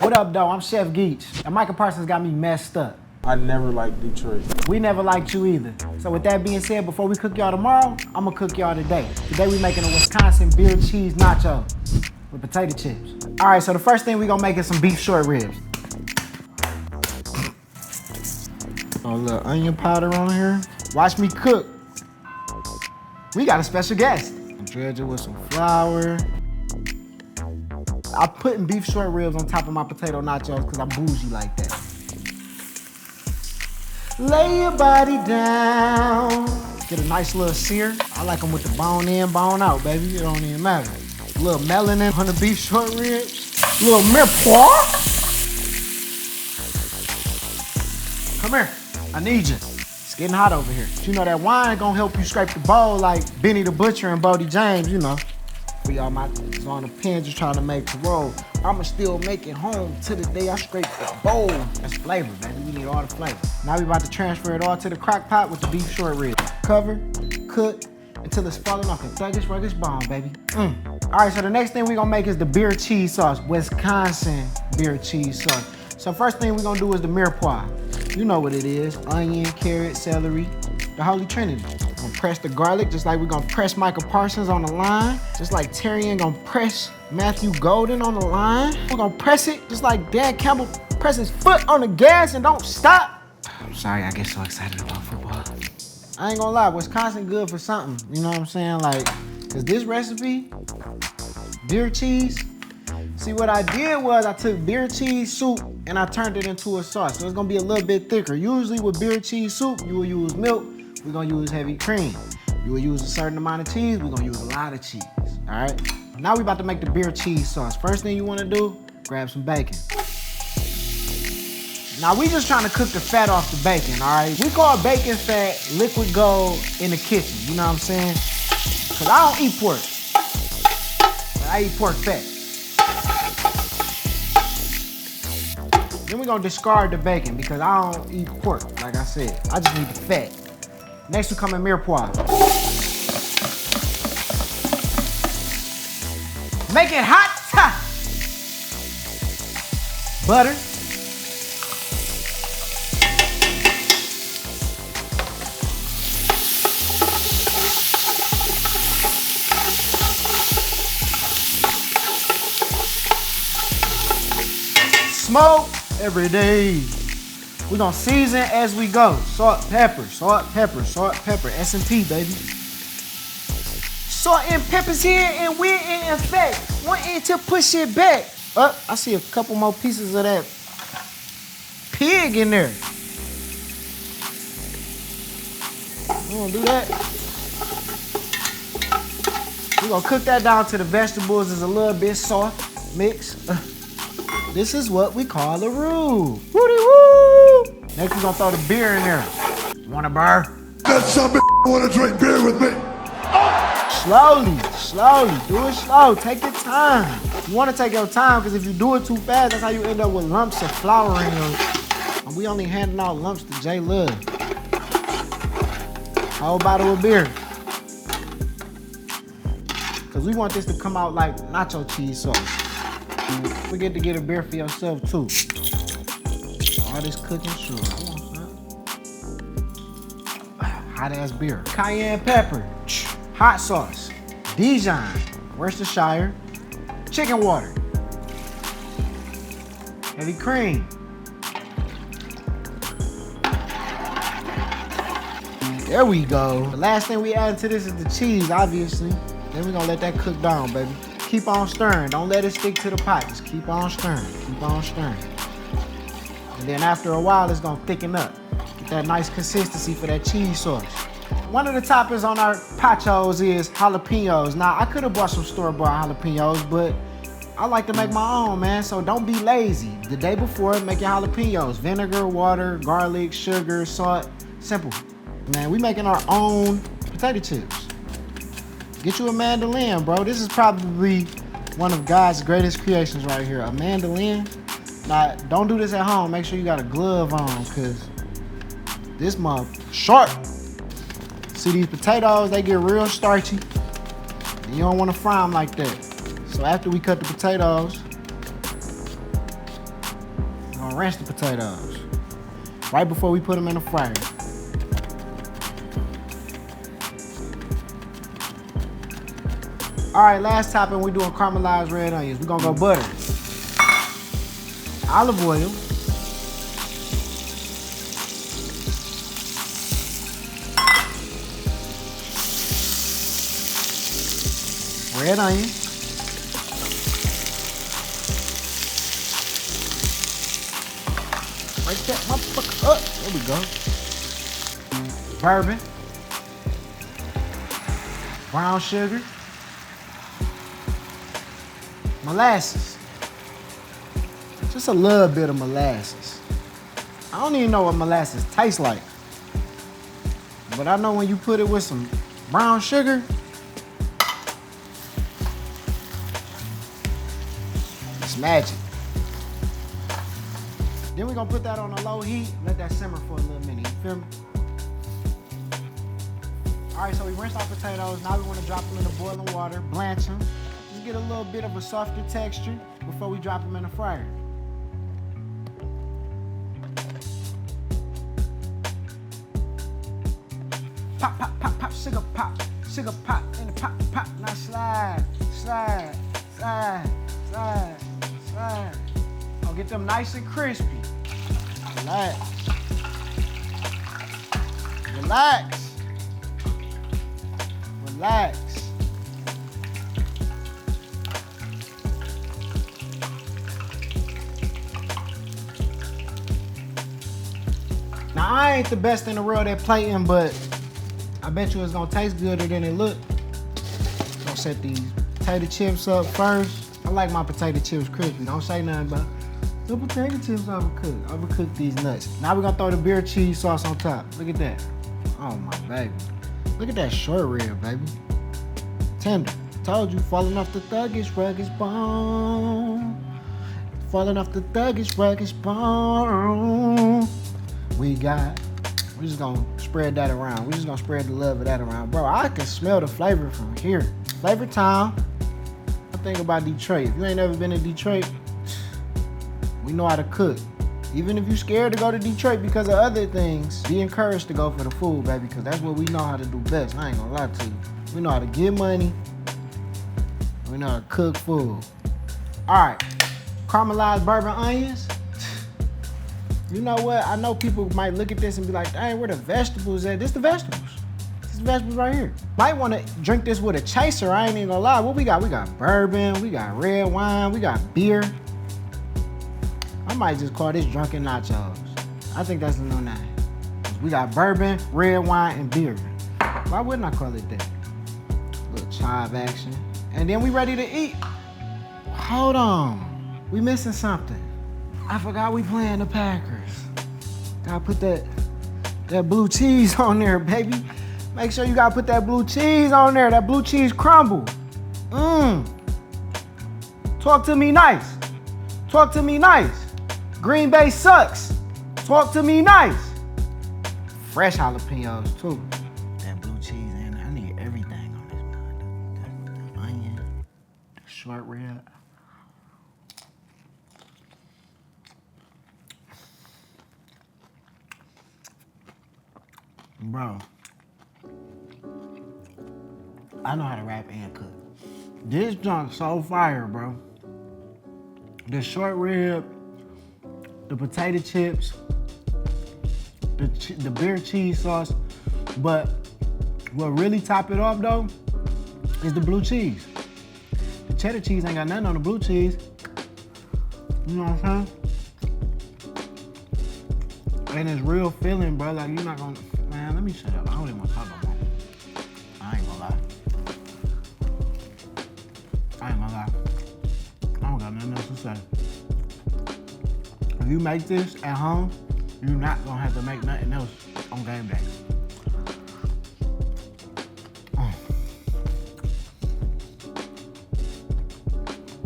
What up, though? I'm Chef Geach. And Michael Parsons got me messed up. I never liked Detroit. We never liked you either. So with that being said, before we cook y'all tomorrow, I'm gonna cook y'all today. Today we making a Wisconsin beer cheese nacho with potato chips. All right, so the first thing we gonna make is some beef short ribs. A little onion powder on here. Watch me cook. We got a special guest. Dredge it with some flour. I'm putting beef short ribs on top of my potato nachos because I'm bougie like that. Lay your body down. Get a nice little sear. I like them with the bone in, bone out, baby. It don't even matter. A little melanin on the beef short ribs. A little mirepoix. Come here. I need you. It's getting hot over here. You know that wine gonna help you scrape the bowl like Benny the Butcher and Bodie James, you know. For y'all my on the pen just trying to make the roll. I'ma still make it home to the day I scrape the bowl. That's flavor, baby. We need all the flavor. Now we about to transfer it all to the crock pot with the beef short ribs. Cover, cook, until it's falling off the thuggish, ruggish bone, baby. All right, so the next thing we gonna make is the beer cheese sauce, Wisconsin beer cheese sauce. So first thing we gonna do is the mirepoix. You know what it is, onion, carrot, celery, the holy trinity. We're gonna press the garlic just like we're gonna press Michael Parsons on the line. Just like Tyrion gonna press Matthew Golden on the line. We're gonna press it just like Dan Campbell press his foot on the gas and don't stop. I'm sorry, I get so excited about football. I ain't gonna lie, Wisconsin good for something. You know what I'm saying? Like, cause this recipe, beer cheese, see what I did was I took beer cheese soup and I turned it into a sauce. So it's gonna be a little bit thicker. Usually with beer cheese soup, you will use milk. We're gonna use heavy cream. You will use a certain amount of cheese. We're gonna use a lot of cheese, all right? Now we about to make the beer cheese sauce. First thing you wanna do, grab some bacon. Now we just trying to cook the fat off the bacon, all right? We call bacon fat liquid gold in the kitchen, you know what I'm saying? Cause I don't eat pork. I eat pork fat. Then we're gonna discard the bacon because I don't eat pork, like I said. I just need the fat. Next we come in mirepoix. Make it hot. Butter. Smoke every day. We're gonna season as we go. Salt, pepper, salt, pepper, salt, pepper. S&P, baby. Salt and pepper's here and we're in effect. Wanting to push it back. Up, I see a couple more pieces of that pig in there. We gonna do that. We're gonna cook that down till the vegetables is a little bit soft, mixed. This is what we call a roux. Woody woo! Next we're gonna throw the beer in there. Want a bar? That some bitch wanna drink beer with me. Slowly, do it slow, take your time. You wanna take your time because if you do it too fast, that's how you end up with lumps of flour in your, and we only handing out lumps to J Love. Whole bottle of beer. Cause we want this to come out like nacho cheese sauce. Don't forget to get a beer for yourself too. All this cooking, sure. Hot ass beer. Cayenne pepper, hot sauce, Dijon, Worcestershire, chicken water, heavy cream. There we go. The last thing we add to this is the cheese, obviously. Then we're gonna let that cook down, baby. Keep on stirring. Don't let it stick to the pot. Just keep on stirring. Keep on stirring. And then after a while, it's gonna thicken up. Get that nice consistency for that cheese sauce. One of the toppings on our Pachos is jalapeños. Now, I could have bought some store-bought jalapeños, but I like to make my own, man. So don't be lazy. The day before, make your jalapeños. Vinegar, water, garlic, sugar, salt. Simple. Man, we making our own potato chips. Get you a mandolin, bro. This is probably one of God's greatest creations right here. A mandolin. Now, don't do this at home. Make sure you got a glove on, because this mug sharp. See these potatoes, they get real starchy. And you don't want to fry them like that. So after we cut the potatoes, gonna rinse the potatoes right before we put them in the fryer. All right, last topping, we're doing caramelized red onions. We're gonna go butter, olive oil, red onion, break that motherfucker up. There we go. Bourbon, brown sugar, molasses. Just a little bit of molasses. I don't even know what molasses tastes like. But I know when you put it with some brown sugar, it's magic. Then we're gonna put that on a low heat, let that simmer for a little minute, you feel me? All right, so we rinsed our potatoes. Now we wanna drop them in the boiling water, blanch them. Just get a little bit of a softer texture before we drop them in the fryer. Pop, pop, pop, pop, sugar pop in the pop, pop. Now slide, slide, slide, slide, slide. I'll get them nice and crispy. Relax. Relax. Relax. Now, I ain't the best in the world at plating, but I bet you it's gonna taste gooder than it look. Gonna set these potato chips up first. I like my potato chips crispy. Don't say nothing about the potato chips overcooked. Overcook these nuts. Now we're gonna throw the beer cheese sauce on top. Look at that. Oh my baby. Look at that short rib, baby. Tender. Told you, falling off the thuggish, ruggish bone. Falling off the thuggish, ruggish bone. We're just gonna spread that around. We're just gonna spread the love of that around. Bro, I can smell the flavor from here. Flavor Town. I think about Detroit. If you ain't never been to Detroit, we know how to cook. Even if you're scared to go to Detroit because of other things, be encouraged to go for the food, baby, because that's what we know how to do best. I ain't gonna lie to you. We know how to get money. We know how to cook food. All right, caramelized bourbon onions. You know what? I know people might look at this and be like, dang, where the vegetables at? This the vegetables. This the vegetables right here. Might want to drink this with a chaser. I ain't even gonna lie. What we got? We got bourbon. We got red wine. We got beer. I might just call this drunken nachos. I think that's the new name. We got bourbon, red wine, and beer. Why wouldn't I call it that? Little chive action. And then we ready to eat. Hold on. We missing something. I forgot we playing the Packers. Gotta put that blue cheese on there, baby. Make sure you gotta put that blue cheese on there, that blue cheese crumble. Talk to me nice. Talk to me nice. Green Bay sucks. Talk to me nice. Fresh jalapeños too. That blue cheese in there. I need everything on this. The onion, the short rib. Bro, I know how to rap and cook. This junk so fire, bro. The short rib, the potato chips, the beer cheese sauce, but what really top it off though is the blue cheese. The cheddar cheese ain't got nothing on the blue cheese. You know what I'm saying? And it's real filling, bro. Like you're not gonna. Man, let me shut up. I don't even want to talk no more. I ain't gonna lie. I ain't gonna lie. I don't got nothing else to say. If you make this at home, you're not gonna have to make nothing else on game day.